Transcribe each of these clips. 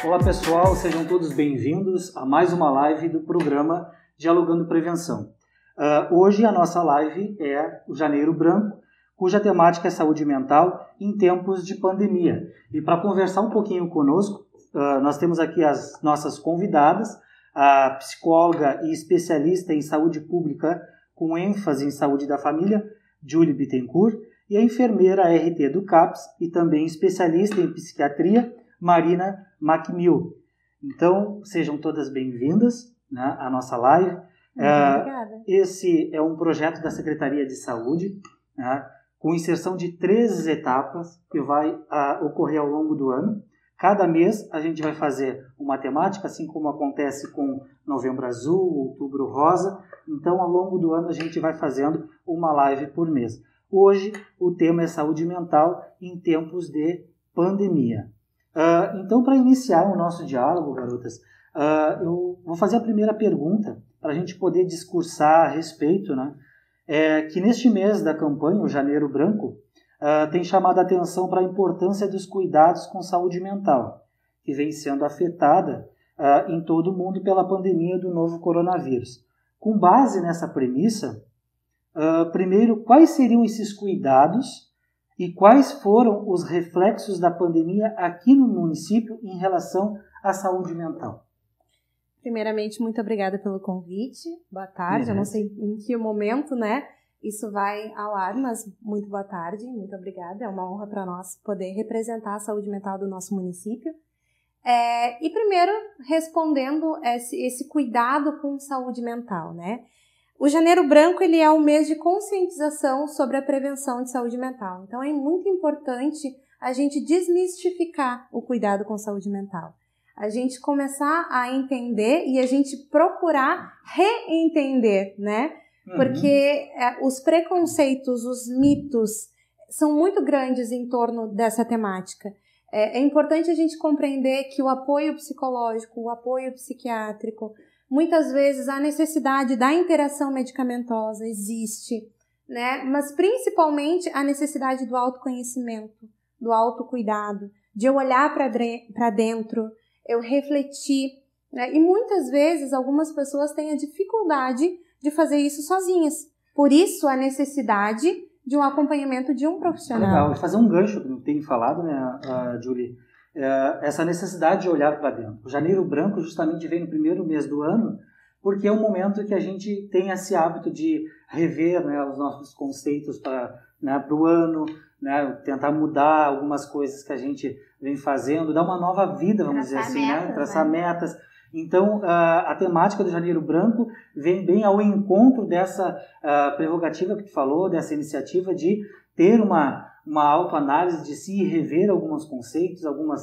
Olá pessoal, sejam todos bem-vindos a mais uma live do programa Dialogando Prevenção. Hoje a nossa live é o Janeiro Branco, cuja temática é saúde mental em tempos de pandemia. E para conversar um pouquinho conosco, nós temos aqui as nossas convidadas, a psicóloga e especialista em saúde pública com ênfase em saúde da família, Julie Bittencourt, e a enfermeira RT do CAPS e também especialista em psiquiatria, Marina Macmil. Então, sejam todas bem-vindas, né, à nossa live. Obrigada. Esse é um projeto da Secretaria de Saúde, né, com inserção de 13 etapas que vai ocorrer ao longo do ano. Cada mês a gente vai fazer uma temática, assim como acontece com Novembro Azul, Outubro Rosa. Então, ao longo do ano a gente vai fazendo uma live por mês. Hoje o tema é saúde mental em tempos de pandemia. Então, para iniciar o nosso diálogo, garotas, eu vou fazer a primeira pergunta para a gente poder discursar a respeito, né? Que neste mês da campanha, o Janeiro Branco, tem chamado a atenção para a importância dos cuidados com saúde mental, que vem sendo afetada em todo o mundo pela pandemia do novo coronavírus. Com base nessa premissa, primeiro, quais seriam esses cuidados e quais foram os reflexos da pandemia aqui no município em relação à saúde mental? Primeiramente, muito obrigada pelo convite. Boa tarde. Eu não sei em que momento, né, isso vai ao ar, mas muito boa tarde. Muito obrigada. É uma honra para nós poder representar a saúde mental do nosso município. E primeiro, respondendo esse cuidado com saúde mental, né? O Janeiro Branco, ele é um mês de conscientização sobre a prevenção de saúde mental. Então, é muito importante a gente desmistificar o cuidado com saúde mental. A gente começar a entender e a gente procurar reentender, né? Porque os preconceitos, os mitos são muito grandes em torno dessa temática. É importante a gente compreender que o apoio psicológico, o apoio psiquiátrico, muitas vezes a necessidade da interação medicamentosa existe, né? Mas principalmente a necessidade do autoconhecimento, do autocuidado, de eu olhar para dentro, eu refletir, né? E muitas vezes algumas pessoas têm a dificuldade de fazer isso sozinhas. Por isso a necessidade de um acompanhamento de um profissional. Legal, e fazer um gancho que eu tenho falado, né, Julie? Essa necessidade de olhar para dentro. O Janeiro Branco justamente vem no primeiro mês do ano, porque é um momento que a gente tem esse hábito de rever, né, os nossos conceitos para o ano, né, tentar mudar algumas coisas que a gente vem fazendo, dar uma nova vida, vamos dizer assim, metas, traçar metas. Então, a temática do Janeiro Branco vem bem ao encontro dessa prerrogativa que tu falou, dessa iniciativa de ter uma autoanálise, de se rever alguns conceitos, algumas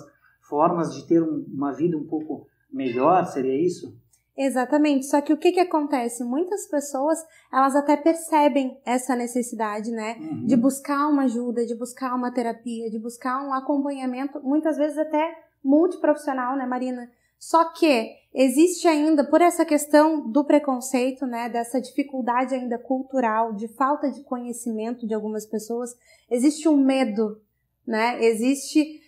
formas de ter uma vida um pouco melhor, seria isso? Exatamente, só que o que acontece? Muitas pessoas, elas até percebem essa necessidade, né, de buscar uma ajuda, de buscar uma terapia, de buscar um acompanhamento, muitas vezes até multiprofissional, né, Marina? Só que existe ainda, por essa questão do preconceito, né, dessa dificuldade ainda cultural, de falta de conhecimento de algumas pessoas, existe um medo, né, existe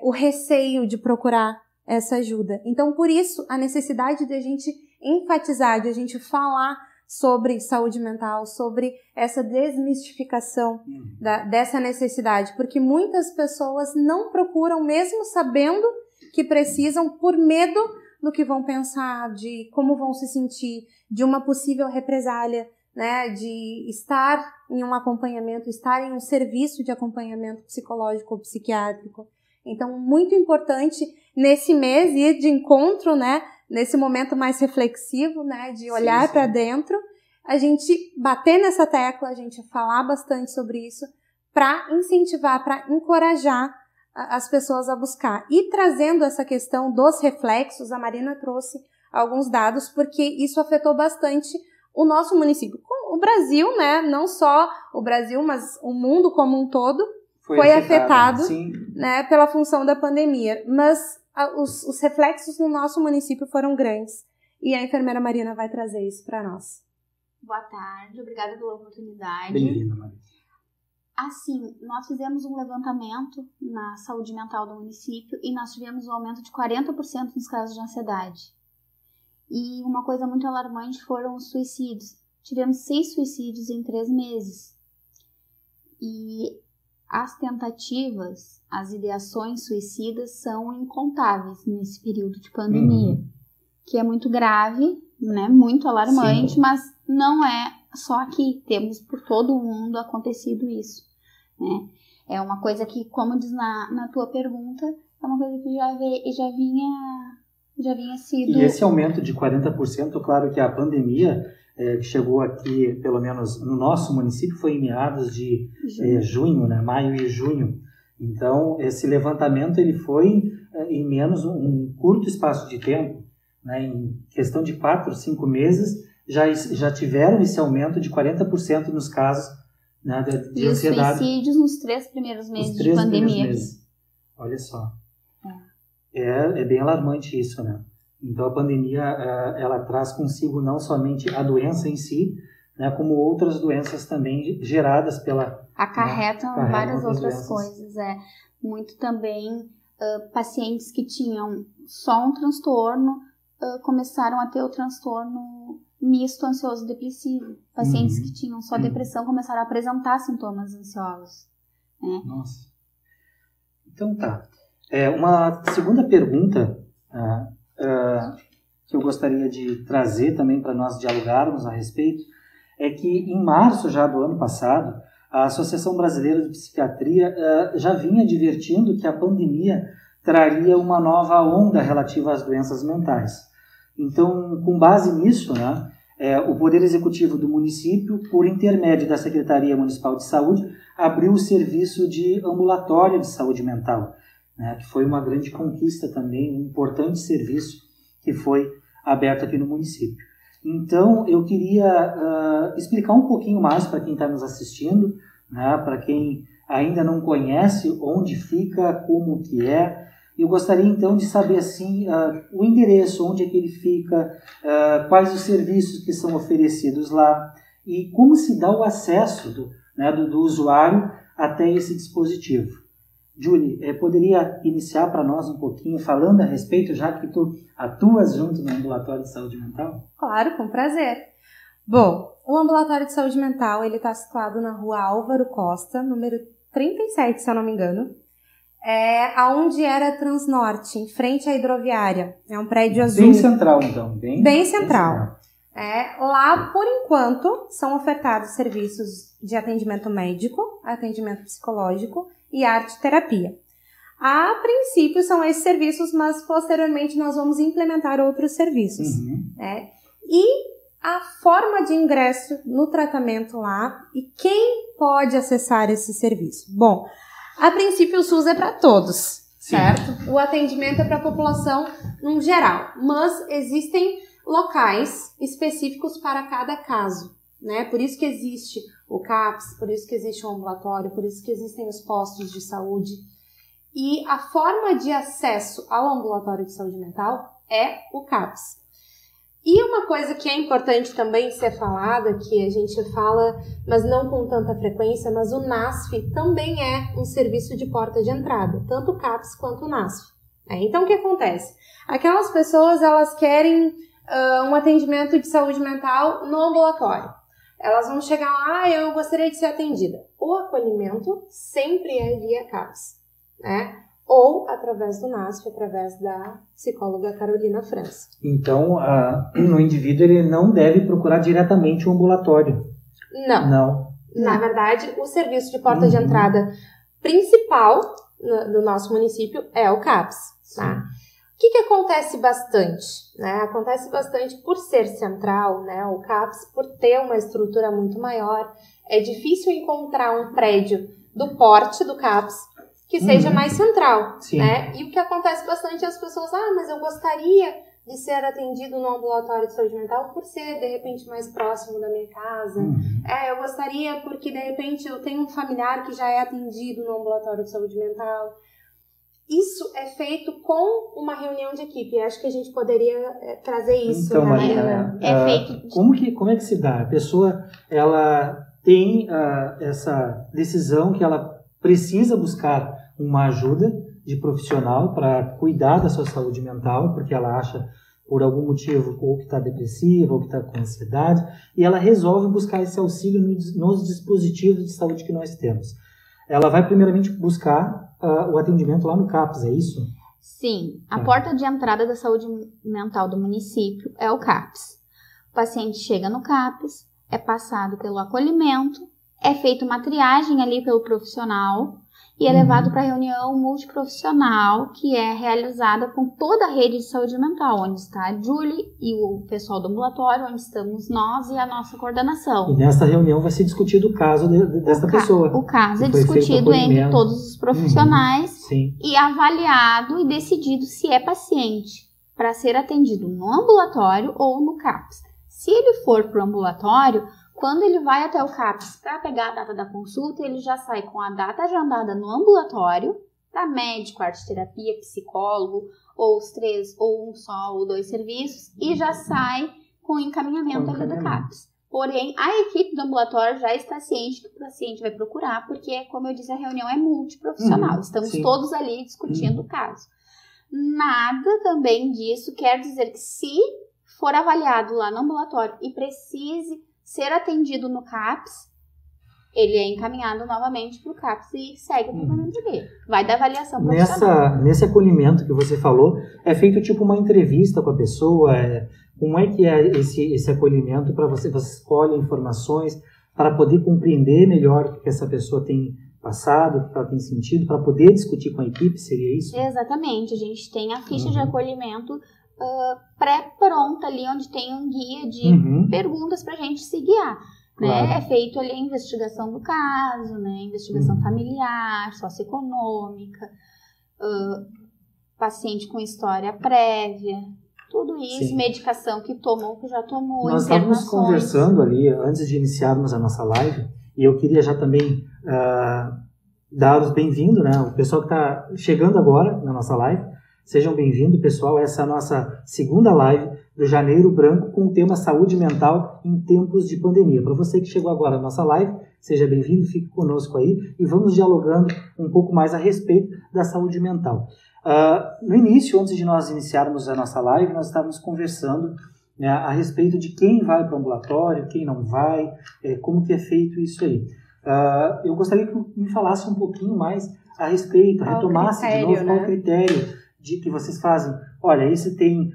o receio de procurar essa ajuda. Então, por isso, a necessidade de a gente enfatizar, de a gente falar sobre saúde mental, sobre essa desmistificação dessa necessidade, porque muitas pessoas não procuram mesmo sabendo que precisam por medo do que vão pensar, de como vão se sentir, de uma possível represália, né, de estar em um acompanhamento, estar em um serviço de acompanhamento psicológico ou psiquiátrico. Então, muito importante nesse mês ir de encontro, né, nesse momento mais reflexivo, né, de olhar para dentro, a gente bater nessa tecla, a gente falar bastante sobre isso, para incentivar, para encorajar as pessoas a buscar. E trazendo essa questão dos reflexos, a Marina trouxe alguns dados, porque isso afetou bastante o nosso município. O Brasil, né, não só o Brasil, mas o mundo como um todo foi afetado né, pela função da pandemia. Mas os reflexos no nosso município foram grandes. E a enfermeira Marina vai trazer isso para nós. Boa tarde, obrigada pela oportunidade. Bem-vinda, Marina. Assim, nós fizemos um levantamento na saúde mental do município e nós tivemos um aumento de 40% nos casos de ansiedade. E uma coisa muito alarmante foram os suicídios. Tivemos 6 suicídios em 3 meses. E as tentativas, as ideações suicidas são incontáveis nesse período de pandemia, que é muito grave, né? Muito alarmante, mas não é só aqui, temos por todo o mundo acontecido isso, né? É uma coisa que, como diz na tua pergunta, é uma coisa que já vinha sido... E esse aumento de 40%, claro que a pandemia que chegou aqui, pelo menos no nosso município, foi em meados de junho, né? Maio e junho. Então, esse levantamento ele foi em menos um curto espaço de tempo, né? Em questão de 4, 5 meses, já tiveram esse aumento de 40% nos casos, né, de ansiedade. E os suicídios nos 3 primeiros meses de pandemia. Olha só. É bem alarmante isso, né? Então, a pandemia, ela traz consigo não somente a doença em si, né, como outras doenças também geradas pela... Acarretam várias outras coisas. Muito também, pacientes que tinham só um transtorno, começaram a ter o transtorno misto ansioso-depressivo. Pacientes que tinham só depressão começaram a apresentar sintomas ansiosos. Né? Nossa. Então tá. Uma segunda pergunta que eu gostaria de trazer também para nós dialogarmos a respeito é que em março já do ano passado, a Associação Brasileira de Psiquiatria já vinha advertindo que a pandemia traria uma nova onda relativa às doenças mentais. Então, com base nisso, né, o Poder Executivo do município, por intermédio da Secretaria Municipal de Saúde, abriu o serviço de ambulatório de saúde mental, né, que foi uma grande conquista também, um importante serviço que foi aberto aqui no município. Então, eu queria explicar um pouquinho mais para quem está nos assistindo, né, para quem ainda não conhece onde fica, como que é. Eu gostaria, então, de saber assim, o endereço, onde é que ele fica, quais os serviços que são oferecidos lá e como se dá o acesso do usuário até esse dispositivo. Julie, poderia iniciar para nós um pouquinho falando a respeito, já que tu atuas junto no Ambulatório de Saúde Mental? Claro, com prazer. Bom, o Ambulatório de Saúde Mental ele está situado na Rua Álvaro Costa, número 37, se eu não me engano. Aonde era Transnorte, em frente à hidroviária. É um prédio azul. Bem central, então. Bem central. Lá, por enquanto, são ofertados serviços de atendimento médico, atendimento psicológico e arte-terapia. A princípio são esses serviços, mas posteriormente nós vamos implementar outros serviços. E a forma de ingresso no tratamento lá e quem pode acessar esse serviço? Bom, a princípio o SUS é para todos, certo? O atendimento é para a população no geral, mas existem locais específicos para cada caso, né? Por isso que existe o CAPS, por isso que existe o ambulatório, por isso que existem os postos de saúde. E a forma de acesso ao ambulatório de saúde mental é o CAPS. E uma coisa que é importante também ser falada, que a gente fala, mas não com tanta frequência, mas o NASF também é um serviço de porta de entrada, tanto o CAPS quanto o NASF. Então, o que acontece? Aquelas pessoas, elas querem um atendimento de saúde mental no ambulatório. Elas vão chegar lá, eu gostaria de ser atendida. O acolhimento sempre é via CAPS, né? Ou através do NASF, através da psicóloga Carolina França. Então, o indivíduo ele não deve procurar diretamente o ambulatório? Não. Na verdade, o serviço de porta de entrada principal do nosso município é o CAPS. Tá? O que acontece bastante? Né? Acontece bastante por ser central, né? O CAPS, por ter uma estrutura muito maior, é difícil encontrar um prédio do porte do CAPS que seja mais central, né? E o que acontece bastante é as pessoas, mas eu gostaria de ser atendido no ambulatório de saúde mental por ser, de repente, mais próximo da minha casa. Eu gostaria porque, de repente, eu tenho um familiar que já é atendido no ambulatório de saúde mental. Isso é feito com uma reunião de equipe. Acho que a gente poderia trazer isso. Então, Marina, feito... como é que se dá? A pessoa, ela tem essa decisão que ela precisa buscar uma ajuda de profissional para cuidar da sua saúde mental, porque ela acha, por algum motivo, ou que está depressiva, ou que está com ansiedade, e ela resolve buscar esse auxílio nos dispositivos de saúde que nós temos. Ela vai primeiramente buscar o atendimento lá no CAPS, é isso? Sim, a porta de entrada da saúde mental do município é o CAPS. O paciente chega no CAPS, é passado pelo acolhimento, é feita uma triagem ali pelo profissional, e é levado para a reunião multiprofissional, que é realizada com toda a rede de saúde mental, onde está a Julie e o pessoal do ambulatório, onde estamos nós e a nossa coordenação. E nessa reunião vai ser discutido o caso dessa pessoa. O caso é discutido entre todos os profissionais e avaliado e decidido se é paciente para ser atendido no ambulatório ou no CAPS. Se ele for para o ambulatório, quando ele vai até o CAPS para pegar a data da consulta, ele já sai com a data agendada no ambulatório, para médico, arte-terapia, psicólogo, ou os 3, ou um só, ou 2 serviços, e já sai com o encaminhamento ali do CAPS. Porém, a equipe do ambulatório já está ciente que o paciente vai procurar, porque, como eu disse, a reunião é multiprofissional. Estamos todos ali discutindo o caso. Nada também disso quer dizer que se for avaliado lá no ambulatório e precise ser atendido no CAPS, ele é encaminhado novamente para o CAPS e segue o tratamento dele. Vai da avaliação profissional. Nesse acolhimento que você falou, é feito tipo uma entrevista com a pessoa? Como é que é esse acolhimento para você? Você escolhe informações para poder compreender melhor o que essa pessoa tem passado, o que ela tem sentido, para poder discutir com a equipe? Seria isso? Exatamente. A gente tem a ficha de acolhimento pré-pronta ali, onde tem um guia de perguntas para a gente se guiar. Claro. Né? É feito ali a investigação do caso, né? Investigação familiar, socioeconômica, paciente com história prévia, tudo isso, medicação que tomou, que já tomou, nós estávamos conversando ali antes de iniciarmos a nossa live, e eu queria já também dar os bem-vindos, né? O pessoal que está chegando agora na nossa live. Sejam bem-vindos, pessoal. Essa é a nossa segunda live do Janeiro Branco com o tema saúde mental em tempos de pandemia. Para você que chegou agora na nossa live, seja bem-vindo, fique conosco aí e vamos dialogando um pouco mais a respeito da saúde mental. No início, antes de nós iniciarmos a nossa live, nós estávamos conversando, né, a respeito de quem vai para o ambulatório, quem não vai, como que é feito isso aí. Eu gostaria que me falasse um pouquinho mais a respeito, retomasse de novo qual o critério de que vocês fazem. Olha, esse tem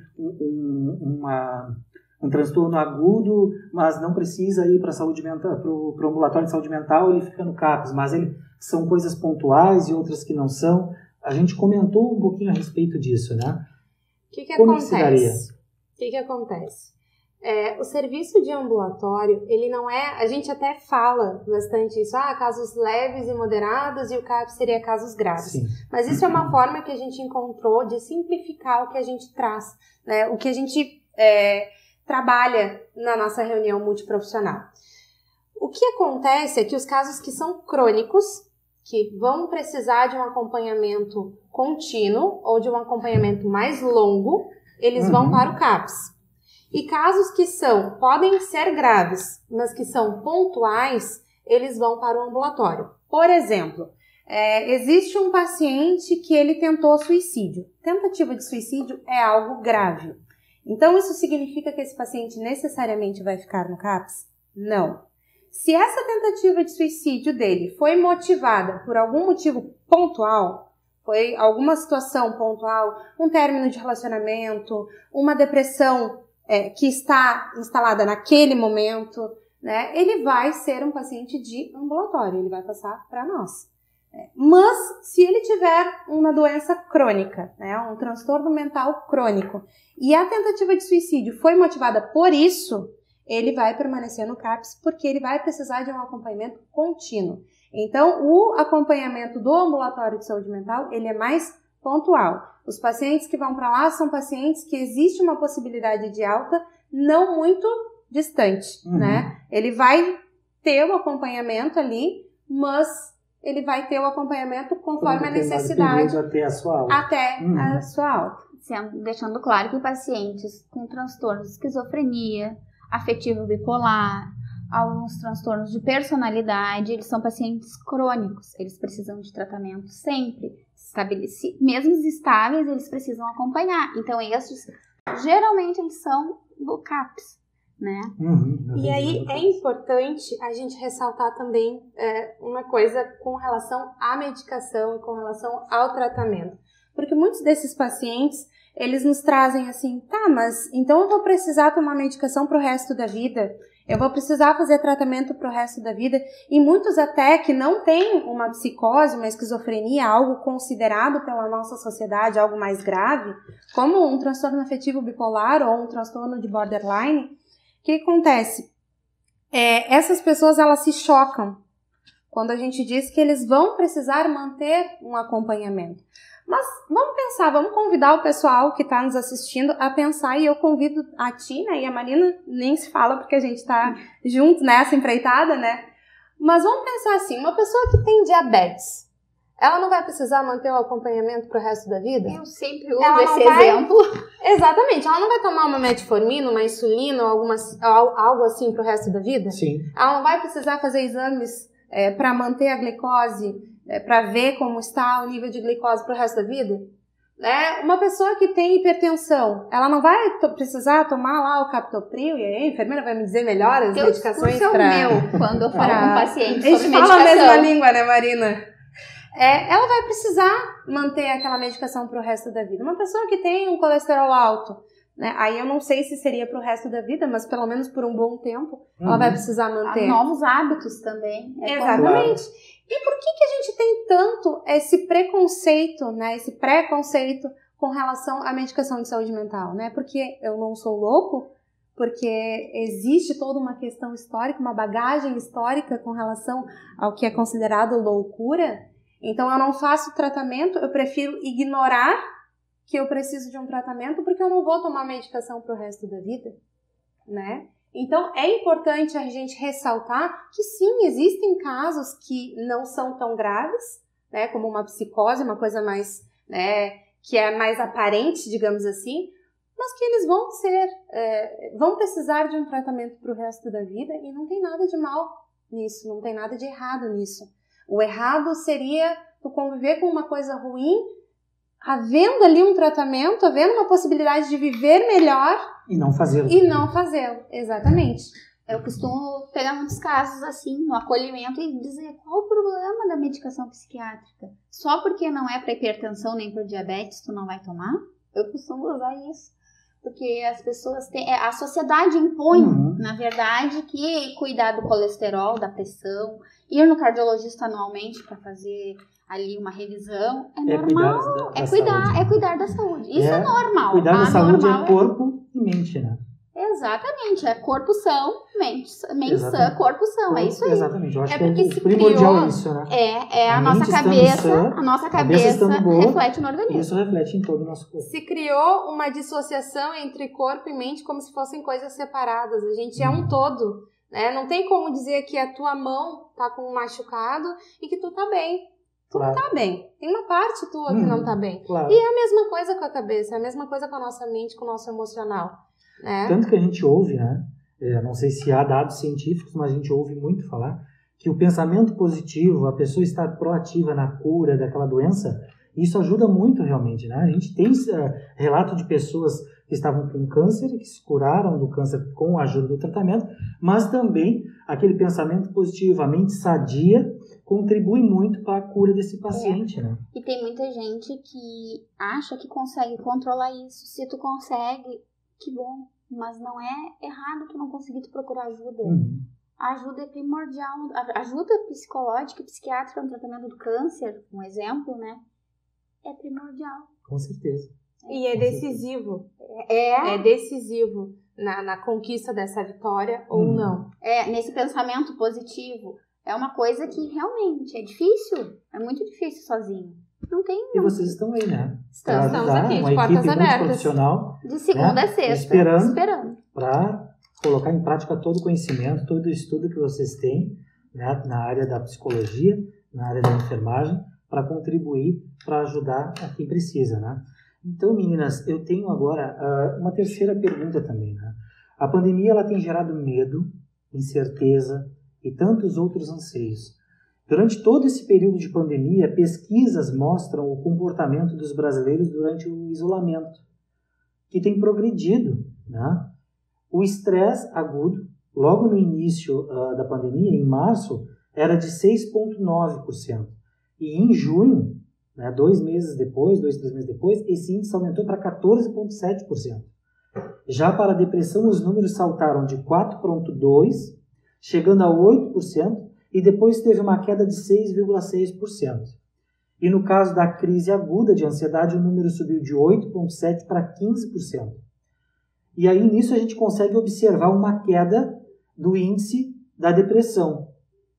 um transtorno agudo, mas não precisa ir para a saúde mental, para o ambulatório de saúde mental, ele fica no CAPS, mas são coisas pontuais e outras que não são. A gente comentou um pouquinho a respeito disso, né? O que acontece? O que acontece? O serviço de ambulatório, ele não é... A gente até fala bastante isso. Casos leves e moderados e o CAPS seria casos graves. Sim. Mas isso é uma forma que a gente encontrou de simplificar o que a gente traz, né? O que a gente trabalha na nossa reunião multiprofissional. O que acontece é que os casos que são crônicos, que vão precisar de um acompanhamento contínuo ou de um acompanhamento mais longo, eles vão para o CAPS. E casos que podem ser graves, mas que são pontuais, eles vão para o ambulatório. Por exemplo, existe um paciente que ele tentou suicídio. Tentativa de suicídio é algo grave. Então, isso significa que esse paciente necessariamente vai ficar no CAPS? Não. Se essa tentativa de suicídio dele foi motivada por algum motivo pontual, foi alguma situação pontual, um término de relacionamento, uma depressão que está instalada naquele momento, né, ele vai ser um paciente de ambulatório, ele vai passar para nós. Mas, se ele tiver uma doença crônica, né, um transtorno mental crônico, e a tentativa de suicídio foi motivada por isso, ele vai permanecer no CAPS, porque ele vai precisar de um acompanhamento contínuo. Então, o acompanhamento do ambulatório de saúde mental, ele é mais pontual. Os pacientes que vão para lá são pacientes que existe uma possibilidade de alta não muito distante, né? Ele vai ter o acompanhamento ali, mas ele vai ter o acompanhamento conforme a necessidade. Até a sua alta. Até a sua alta. Deixando claro que pacientes com transtornos de esquizofrenia, afetivo bipolar, alguns transtornos de personalidade, eles são pacientes crônicos, eles precisam de tratamento sempre, mesmo estáveis, eles precisam acompanhar. Então, esses, geralmente, eles são backups, né? E aí, é importante a gente ressaltar também uma coisa com relação à medicação e com relação ao tratamento. Porque muitos desses pacientes, eles nos trazem assim, tá, mas então eu vou precisar tomar medicação pro resto da vida? Eu vou precisar fazer tratamento pro resto da vida? E muitos até que não têm uma psicose, uma esquizofrenia, algo considerado pela nossa sociedade, algo mais grave, como um transtorno afetivo bipolar ou um transtorno de borderline, o que acontece? Essas pessoas, elas se chocam quando a gente diz que eles vão precisar manter um acompanhamento. Mas vamos pensar, vamos convidar o pessoal que está nos assistindo a pensar, e eu convido a ti, né, e a Marina nem se fala porque a gente está juntos nessa empreitada, né? Mas vamos pensar assim, uma pessoa que tem diabetes, ela não vai precisar manter o acompanhamento pro resto da vida? Eu sempre uso esse exemplo. Exatamente, ela não vai tomar uma metformina, uma insulina ou algo assim pro resto da vida? Sim. Ela não vai precisar fazer exames para manter a glicose, para ver como está o nível de glicose para o resto da vida? Uma pessoa que tem hipertensão, ela não vai precisar tomar lá o captopril, e aí a enfermeira vai me dizer melhor as medicações para... quando eu falo com o paciente sobre medicação. A gente fala a mesma língua, né, Marina? Ela vai precisar manter aquela medicação para o resto da vida. Uma pessoa que tem um colesterol alto, né, aí eu não sei se seria para o resto da vida, mas pelo menos por um bom tempo, ela vai precisar manter. Novos hábitos também. Exatamente. Claro. E por que a gente tem tanto esse preconceito, né, esse preconceito com relação à medicação de saúde mental, né? Porque eu não sou louco, porque existe toda uma questão histórica, uma bagagem histórica com relação ao que é considerado loucura. Então eu não faço tratamento, eu prefiro ignorar que eu preciso de um tratamento porque eu não vou tomar medicação para o resto da vida, né? Então, é importante a gente ressaltar que sim, existem casos que não são tão graves, né, como uma psicose, uma coisa mais, né, que é mais aparente, digamos assim, mas que eles vão precisar de um tratamento para o resto da vida e não tem nada de mal nisso, não tem nada de errado nisso. O errado seria tu conviver com uma coisa ruim, havendo ali um tratamento, havendo uma possibilidade de viver melhor e não fazê-lo. Exatamente. Eu costumo pegar muitos casos assim, no acolhimento, e dizer qual o problema da medicação psiquiátrica. Só porque não é para hipertensão nem para diabetes, tu não vai tomar? Eu costumo usar isso. Porque as pessoas têm... a sociedade impõe, na verdade, que cuidar do colesterol, da pressão, ir no cardiologista anualmente para fazer ali uma revisão, é normal. Cuidar da saúde. Isso é normal. Cuidar da saúde é corpo e mente, né? Exatamente, é corpo são, mente sã, corpo são, é isso aí. Exatamente, eu acho que porque é primordial isso, né? A nossa cabeça reflete no organismo. Isso reflete em todo o nosso corpo. Se criou uma dissociação entre corpo e mente como se fossem coisas separadas, a gente é um todo, né? Não tem como dizer que a tua mão tá com um machucado e que tu tá bem. Tu não tá bem. Tem uma parte tua que não tá bem. Claro. E é a mesma coisa com a cabeça, é a mesma coisa com a nossa mente, com o nosso emocional. Tanto que a gente ouve, né? Não sei se há dados científicos, mas a gente ouve muito falar que o pensamento positivo, a pessoa estar proativa na cura daquela doença, isso ajuda muito realmente, né? A gente tem relato de pessoas que estavam com câncer e que se curaram do câncer com a ajuda do tratamento, mas também aquele pensamento positivo, a mente sadia, contribui muito para a cura desse paciente, né? E tem muita gente que acha que consegue controlar isso. Se tu consegue, que bom, mas não é errado tu não conseguir procurar ajuda. A ajuda é primordial. A ajuda psicológica e psiquiátrica no tratamento do câncer, um exemplo, né? É primordial. Com certeza. E é decisivo. É decisivo na conquista dessa vitória ou não. Nesse pensamento positivo. É uma coisa que realmente é difícil. É muito difícil sozinho. Não tem. E vocês estão aí, né? Estamos aqui, uma de portas equipe muito abertas. profissional. De segunda a sexta. Esperando. Para colocar em prática todo o conhecimento, todo o estudo que vocês têm, né, na área da psicologia, na área da enfermagem, para contribuir, para ajudar a quem precisa, né? Então, meninas, eu tenho agora uma terceira pergunta também, né? A pandemia ela tem gerado medo, incerteza e tantos outros anseios. Durante todo esse período de pandemia, pesquisas mostram o comportamento dos brasileiros durante o isolamento, que tem progredido, né? O estresse agudo, logo no início da pandemia, em março, era de 6,9%. E em junho, né, 3 meses depois, esse índice aumentou para 14,7%. Já para a depressão, os números saltaram de 4,2%, chegando a 8%, e depois teve uma queda de 6,6%. E no caso da crise aguda de ansiedade, o número subiu de 8,7% para 15%. E aí, nisso, a gente consegue observar uma queda do índice da depressão,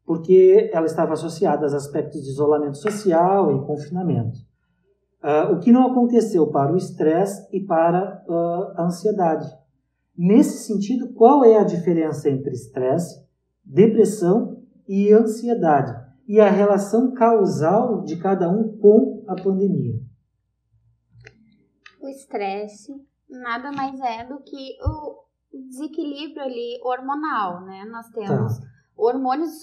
porque ela estava associada aos aspectos de isolamento social e confinamento. O que não aconteceu para o estresse e para a ansiedade. Nesse sentido, qual é a diferença entre estresse, depressão e ansiedade? E a relação causal de cada um com a pandemia? O estresse nada mais é do que o desequilíbrio ali hormonal, né? Nós temos hormônios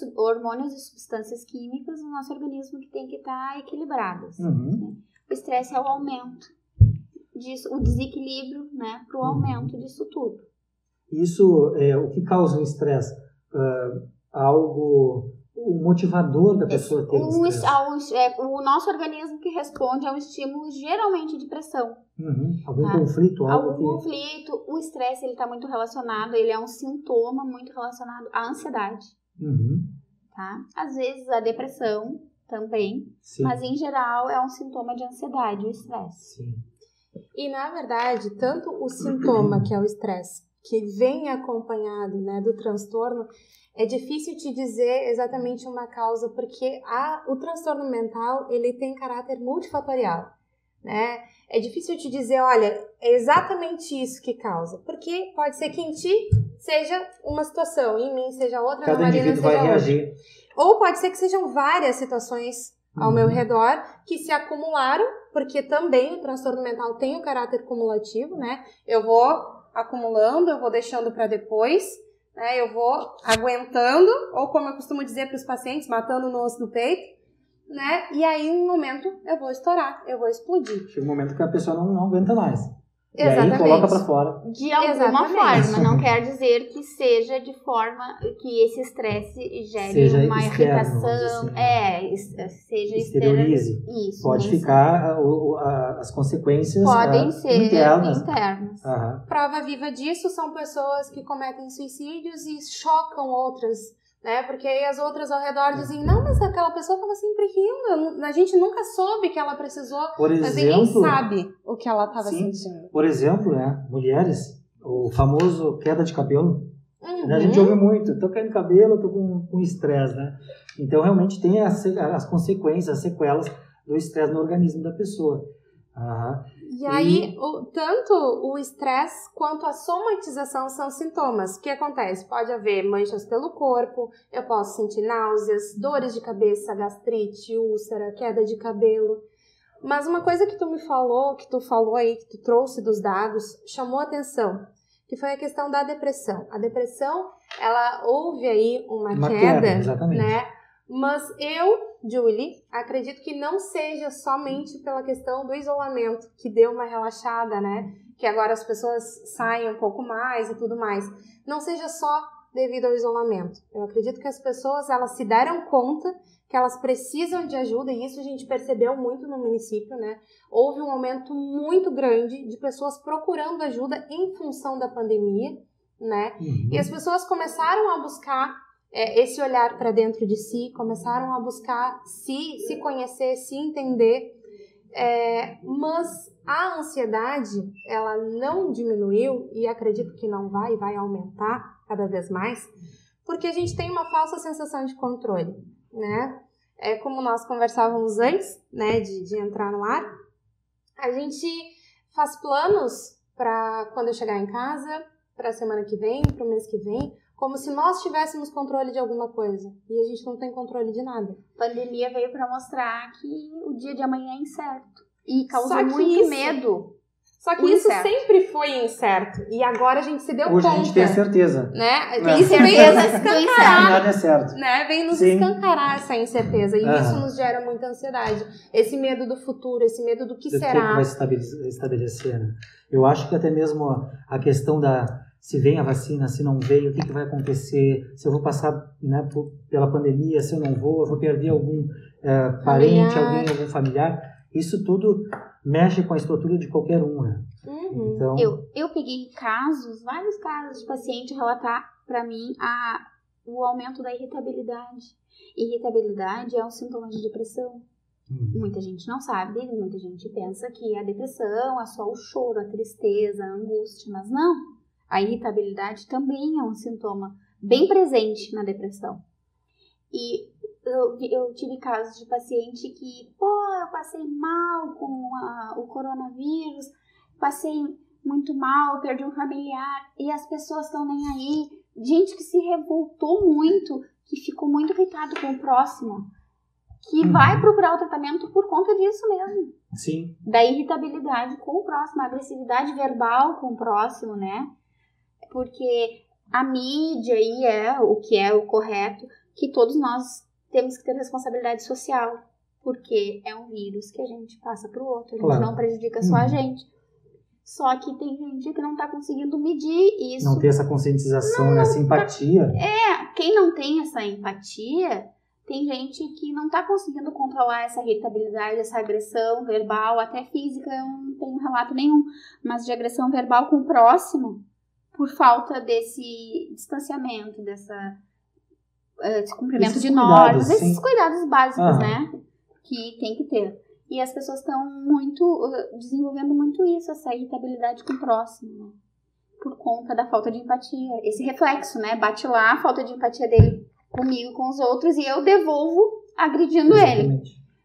e substâncias químicas no nosso organismo que tem que estar equilibrados. Né? O estresse é o aumento disso, o desequilíbrio, né, para o aumento disso tudo. Isso é o que causa o estresse? O motivador da pessoa ter estresse? O nosso organismo que responde a um estímulo, geralmente de pressão. Algum conflito? Conflito. O estresse está muito relacionado, ele é um sintoma muito relacionado à ansiedade. Tá? Às vezes a depressão também, sim, mas em geral é um sintoma de ansiedade, o estresse. Sim. E na verdade, tanto o sintoma, que é o estresse, que vem acompanhado, né, do transtorno, é difícil te dizer exatamente uma causa, porque o transtorno mental ele tem caráter multifatorial, né? É difícil te dizer, olha, é exatamente isso que causa, porque pode ser que em ti seja uma situação, em mim seja outra, cada indivíduo vai reagir. Ou pode ser que sejam várias situações ao meu redor que se acumularam, porque também o transtorno mental tem um caráter cumulativo, né? Eu vou acumulando, eu vou deixando para depois, né? Eu vou aguentando, ou como eu costumo dizer para os pacientes, matando no osso do peito, né? E aí, em um momento, eu vou estourar, eu vou explodir. Chega um momento que a pessoa não aguenta mais. Exatamente. E aí coloca para fora. De alguma forma, não quer dizer que seja de forma que esse estresse gere uma irritação, assim, seja exteriorize. Isso. Pode ficar as consequências podem ser internas. Prova viva disso são pessoas que cometem suicídios e chocam outras, né? Porque aí as outras ao redor dizem, não, mas aquela pessoa estava sempre rindo, a gente nunca soube que ela precisou, mas ninguém sabe o que ela estava sentindo. Por exemplo, né, mulheres, o famoso queda de cabelo, a gente ouve muito, tô caindo cabelo, tô com estresse, né? Então realmente tem as consequências, as sequelas do estresse no organismo da pessoa. E aí, tanto o estresse quanto a somatização são sintomas. O que acontece? Pode haver manchas pelo corpo, eu posso sentir náuseas, dores de cabeça, gastrite, úlcera, queda de cabelo. Mas uma coisa que tu falou aí, que tu trouxe dos dados, chamou a atenção, que foi a questão da depressão. A depressão, ela houve aí uma queda, exatamente, né? Mas eu, Julie, acredito que não seja somente pela questão do isolamento, que deu uma relaxada, né? Que agora as pessoas saem um pouco mais e tudo mais. Não seja só devido ao isolamento. Eu acredito que as pessoas, elas se deram conta que elas precisam de ajuda, e isso a gente percebeu muito no município, né? Houve um aumento muito grande de pessoas procurando ajuda em função da pandemia, né? E as pessoas começaram a buscar esse olhar para dentro de si, começaram a buscar se conhecer, se entender, mas a ansiedade, ela não diminuiu, e acredito que não vai aumentar cada vez mais, porque a gente tem uma falsa sensação de controle, né? como nós conversávamos antes, né, de entrar no ar, a gente faz planos para quando eu chegar em casa, para a semana que vem, para o mês que vem, como se nós tivéssemos controle de alguma coisa. E a gente não tem controle de nada. A pandemia veio para mostrar que o dia de amanhã é incerto. E causou muito medo. Só que isso sempre foi incerto. E agora a gente se deu conta. Hoje a gente tem a certeza. Né? Isso veio nos escancarar. Nada é certo. Né? Vem nos escancarar essa incerteza. E isso nos gera muita ansiedade. Esse medo do futuro, esse medo do que será. Que vai se estabelecer, né? Eu acho que até mesmo a questão se vem a vacina, se não vem, o que vai acontecer, se eu vou passar, né, pela pandemia, se eu não vou, eu vou perder algum parente, algum familiar. Isso tudo mexe com a estrutura de qualquer um, né? Uhum. Então, eu peguei vários casos de paciente relatar para mim o aumento da irritabilidade. Irritabilidade é um sintoma de depressão. Muita gente não sabe, muita gente pensa que a depressão é só o choro, a tristeza, a angústia, mas não. A irritabilidade também é um sintoma bem presente na depressão. E eu tive casos de paciente que, eu passei mal com o coronavírus, passei muito mal, perdi um familiar, e as pessoas estão nem aí. Gente que se revoltou muito, que ficou muito irritado com o próximo, que vai procurar o tratamento por conta disso mesmo. Sim. Da irritabilidade com o próximo, a agressividade verbal com o próximo, né? Porque a mídia aí é o correto, que todos nós temos que ter responsabilidade social, porque é um vírus que a gente passa para o outro, a gente não prejudica só a gente. Só que tem gente que não está conseguindo medir isso. Não tem essa conscientização, essa empatia. Quem não tem essa empatia, tem gente que não está conseguindo controlar essa irritabilidade, essa agressão verbal, até física, eu não tenho relato nenhum, mas de agressão verbal com o próximo, por falta desse distanciamento, desse cumprimento de normas, esses cuidados básicos, né, que tem que ter. E as pessoas estão desenvolvendo muito isso, essa irritabilidade com o próximo, né, por conta da falta de empatia. Esse reflexo, né, bate lá a falta de empatia dele comigo, com os outros, e eu devolvo agredindo ele.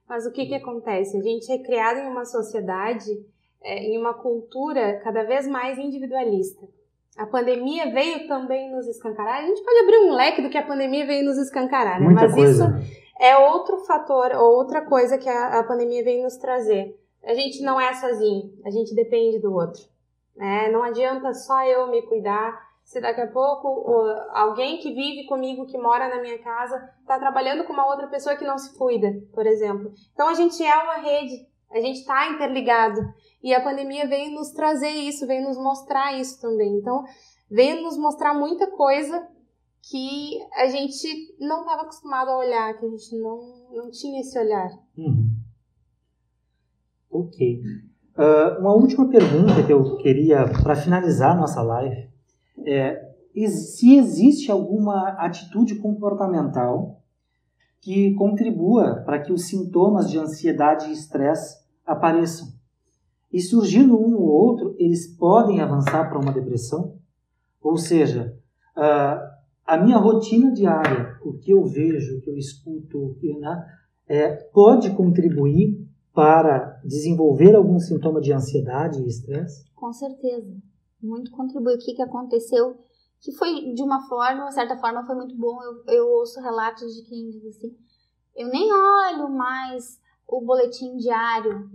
Mas o que acontece? A gente é criado em uma sociedade, em uma cultura cada vez mais individualista. A pandemia veio também nos escancarar. A gente pode abrir um leque do que a pandemia veio nos escancarar, né? Mas coisa. Isso é outro fator, outra coisa que a pandemia veio nos trazer. A gente não é sozinho, a gente depende do outro, né? Não adianta só eu me cuidar, se daqui a pouco alguém que vive comigo, que mora na minha casa, está trabalhando com uma outra pessoa que não se cuida, por exemplo. Então a gente é uma rede, a gente está interligado. E a pandemia veio nos trazer isso, veio nos mostrar isso também. Então, veio nos mostrar muita coisa que a gente não estava acostumado a olhar, que a gente não tinha esse olhar. Ok. Uma última pergunta que eu queria, para finalizar nossa live, se existe alguma atitude comportamental que contribua para que os sintomas de ansiedade e estresse apareçam. E surgindo um ou outro, eles podem avançar para uma depressão? Ou seja, a minha rotina diária, o que eu vejo, o que eu escuto, pode contribuir para desenvolver algum sintoma de ansiedade e estresse? Com certeza. Muito contribui. O que aconteceu, que foi de uma certa forma foi muito bom. Eu ouço relatos de quem diz assim, eu nem olho mais o boletim diário.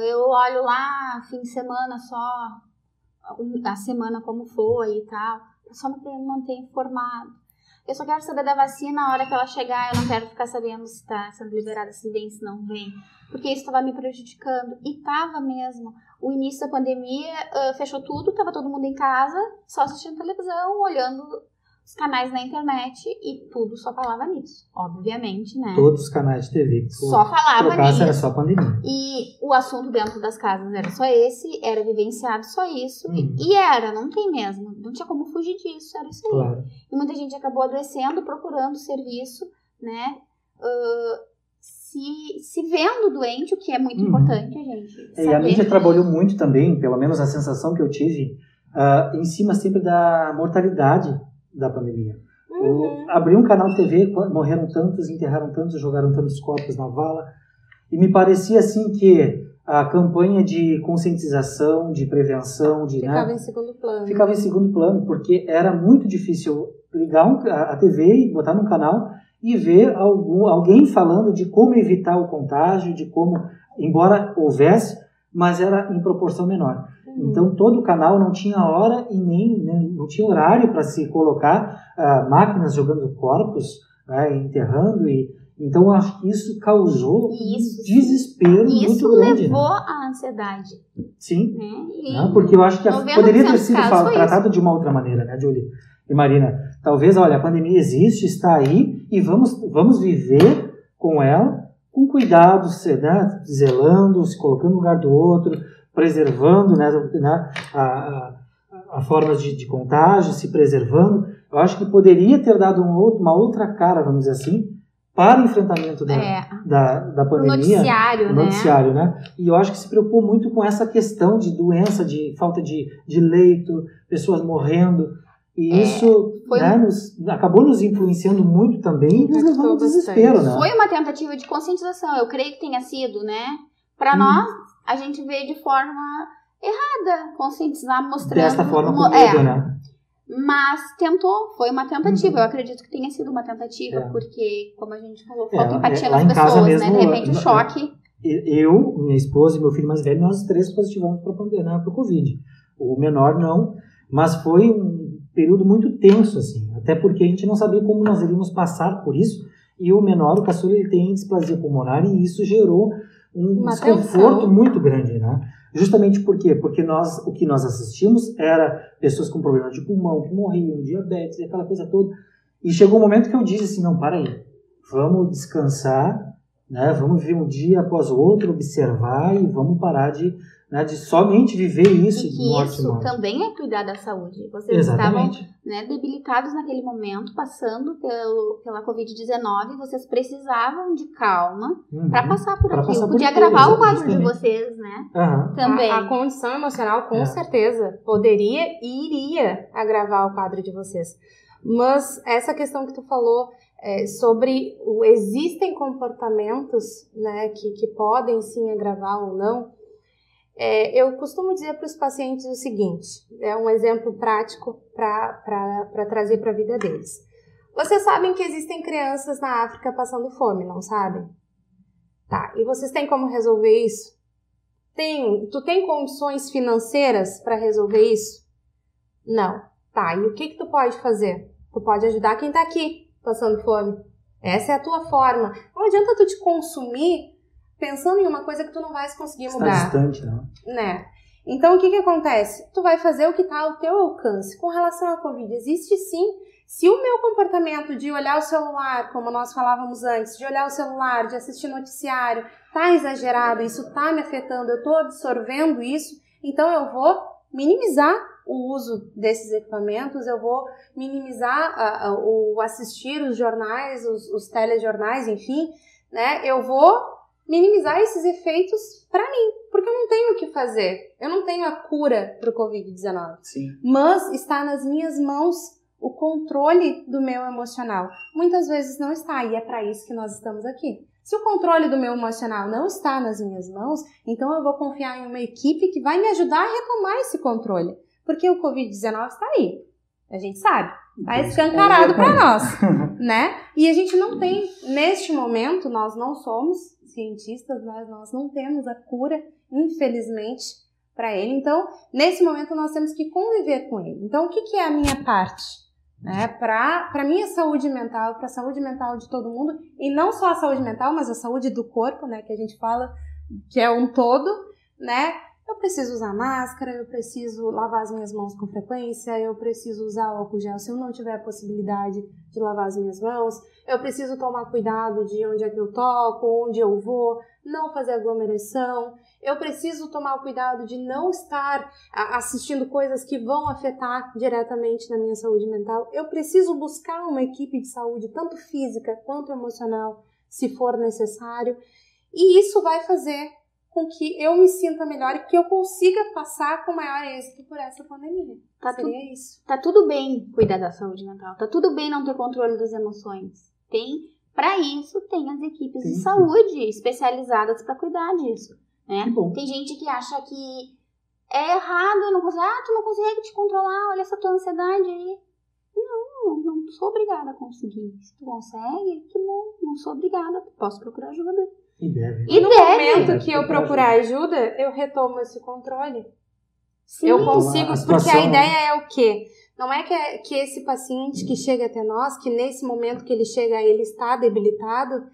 Eu olho lá, fim de semana só, a semana como foi e tal, só para me manter informado. Eu só quero saber da vacina na hora que ela chegar, eu não quero ficar sabendo se está sendo liberada, se vem, se não vem, porque isso estava me prejudicando, e estava mesmo. O início da pandemia fechou tudo, estava todo mundo em casa, só assistindo televisão, olhando os canais na internet, e tudo só falava nisso, obviamente, né? Todos os canais de TV que só falava nisso. Era só pandemia. E o assunto dentro das casas era só esse, era vivenciado só isso, e não tem mesmo, não tinha como fugir disso, era isso aí. Claro. E muita gente acabou adoecendo, procurando serviço, né? Se vendo doente, o que é muito importante, a gente saber. E a mídia trabalhou muito também, pelo menos a sensação que eu tive, em cima sempre da mortalidade da pandemia. Abriu um canal de TV, morreram tantos, enterraram tantos, jogaram tantos corpos na vala. E me parecia assim que a campanha de conscientização, de prevenção, ficava em segundo plano. Ficava em segundo plano, porque era muito difícil ligar a TV e botar num canal e ver alguém falando de como evitar o contágio, de como, embora houvesse, mas era em proporção menor. Então, todo o canal não tinha hora e nem não tinha horário para se colocar máquinas jogando corpos, enterrando. Então, eu acho que isso causou um desespero muito grande. Isso levou à ansiedade. Sim, porque eu acho que poderia ter sido tratado de uma outra maneira, né, Julie e Marina? Talvez, olha, a pandemia existe, está aí, e vamos viver com ela, com cuidado, zelando, se colocando no lugar do outro, preservando a formas de contágio, se preservando. Eu acho que poderia ter dado uma outra cara, vamos dizer assim, para o enfrentamento da pandemia. O noticiário, né? E eu acho que se preocupou muito com essa questão de doença, de falta de leito, pessoas morrendo. E isso acabou nos influenciando muito também e nos levando ao desespero, né? Foi uma tentativa de conscientização, eu creio que tenha sido, né? Para nós, a gente vê de forma errada conscientizar, mostrando... Desta forma com medo, né? Mas foi uma tentativa. Eu acredito que tenha sido uma tentativa, porque, como a gente falou, falta empatia nas pessoas, mesmo, né? De repente, o choque. Eu, minha esposa e meu filho mais velho, nós 3 positivamos para o Covid. O menor não, mas foi um período muito tenso, assim. Até porque a gente não sabia como nós iríamos passar por isso. E o menor, o caçula, ele tem displasia pulmonar e isso gerou um desconforto muito grande, né? Justamente por quê? Porque o que nós assistimos era pessoas com problemas de pulmão, que morriam, diabetes, aquela coisa toda. E chegou um momento que eu disse assim, não, para aí, vamos descansar, né? Vamos viver um dia após o outro, observar e vamos parar de somente viver isso. E que isso também é cuidar da saúde. Vocês estavam debilitados naquele momento, passando pela Covid-19, vocês precisavam de calma para passar por aquilo. Podia agravar o quadro de vocês, né? Também. A condição emocional, com certeza, poderia e iria agravar o quadro de vocês. Mas essa questão que tu falou sobre existem comportamentos, né, que podem sim agravar ou não. Eu costumo dizer para os pacientes o seguinte, é um exemplo prático para trazer para a vida deles. Vocês sabem que existem crianças na África passando fome, não sabem? Tá, e vocês têm como resolver isso? Tu tem condições financeiras para resolver isso? Não. Tá, e o que tu pode fazer? Tu pode ajudar quem está aqui passando fome. Essa é a tua forma. Não adianta tu te consumir pensando em uma coisa que tu não vais conseguir mudar. Está distante, né? Então, o que acontece? Tu vai fazer o que está ao teu alcance. Com relação à Covid, existe sim. Se o meu comportamento de olhar o celular, como nós falávamos antes, de olhar o celular, de assistir noticiário, tá exagerado, isso tá me afetando, eu tô absorvendo isso, então eu vou minimizar o uso desses equipamentos, eu vou minimizar o assistir os jornais, os telejornais, enfim, né? Eu vou minimizar esses efeitos para mim, porque eu não tenho o que fazer. Eu não tenho a cura para o Covid-19. Sim. Mas está nas minhas mãos o controle do meu emocional. Muitas vezes não está, e é para isso que nós estamos aqui. Se o controle do meu emocional não está nas minhas mãos, então eu vou confiar em uma equipe que vai me ajudar a retomar esse controle. Porque o Covid-19 está aí. A gente sabe. Está escancarado para nós, né? E a gente não tem, neste momento, nós não somos cientistas, mas nós não temos a cura, infelizmente, para ele. Então, nesse momento, nós temos que conviver com ele. Então, o que é a minha parte? Né? Para a minha saúde mental, para a saúde mental de todo mundo, e não só a saúde mental, mas a saúde do corpo, né? Que a gente fala que é um todo, né? Eu preciso usar máscara, eu preciso lavar as minhas mãos com frequência, eu preciso usar álcool gel se eu não tiver a possibilidade de lavar as minhas mãos, eu preciso tomar cuidado de onde é que eu toco, onde eu vou, não fazer aglomeração, eu preciso tomar o cuidado de não estar assistindo coisas que vão afetar diretamente na minha saúde mental, eu preciso buscar uma equipe de saúde, tanto física quanto emocional, se for necessário, e isso vai fazer com que eu me sinta melhor e que eu consiga passar com maior êxito por essa pandemia. Seria isso. Tá tudo bem cuidar da saúde mental, tá tudo bem não ter controle das emoções. Para isso, tem as equipes de saúde especializadas para cuidar disso. Né? Tem gente que acha que é errado, tu não consegue te controlar, olha essa tua ansiedade aí. Não sou obrigada a conseguir. Se tu consegue, que bom, não sou obrigada, posso procurar ajuda. E deve. E no momento que eu procurar ajuda, eu retomo esse controle. Sim. Eu consigo, porque a ideia é o quê? Não é que esse paciente que chega até nós, que nesse momento que ele chega, ele está debilitado,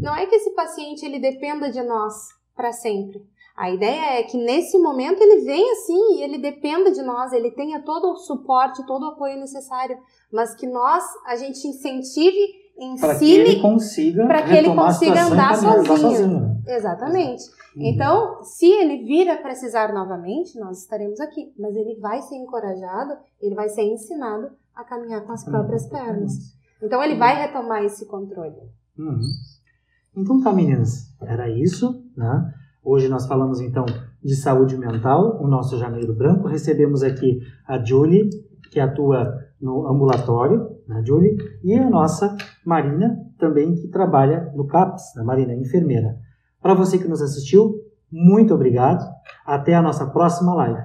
não é que esse paciente ele dependa de nós para sempre. A ideia é que nesse momento ele venha assim e ele dependa de nós, ele tenha todo o suporte, todo o apoio necessário, mas que a gente incentive, ensine para que ele consiga andar sozinho. Exatamente. Então, se ele vir a precisar novamente, nós estaremos aqui, mas ele vai ser encorajado, ele vai ser ensinado a caminhar com as próprias pernas. Então, ele vai retomar esse controle. Então tá, meninas, era isso, né? Hoje nós falamos então de saúde mental, o nosso Janeiro Branco. Recebemos aqui a Julie, que atua no ambulatório, né, Julie? E a nossa Marina, também que trabalha no CAPS, a Marina é enfermeira. Para você que nos assistiu, muito obrigado. Até a nossa próxima live.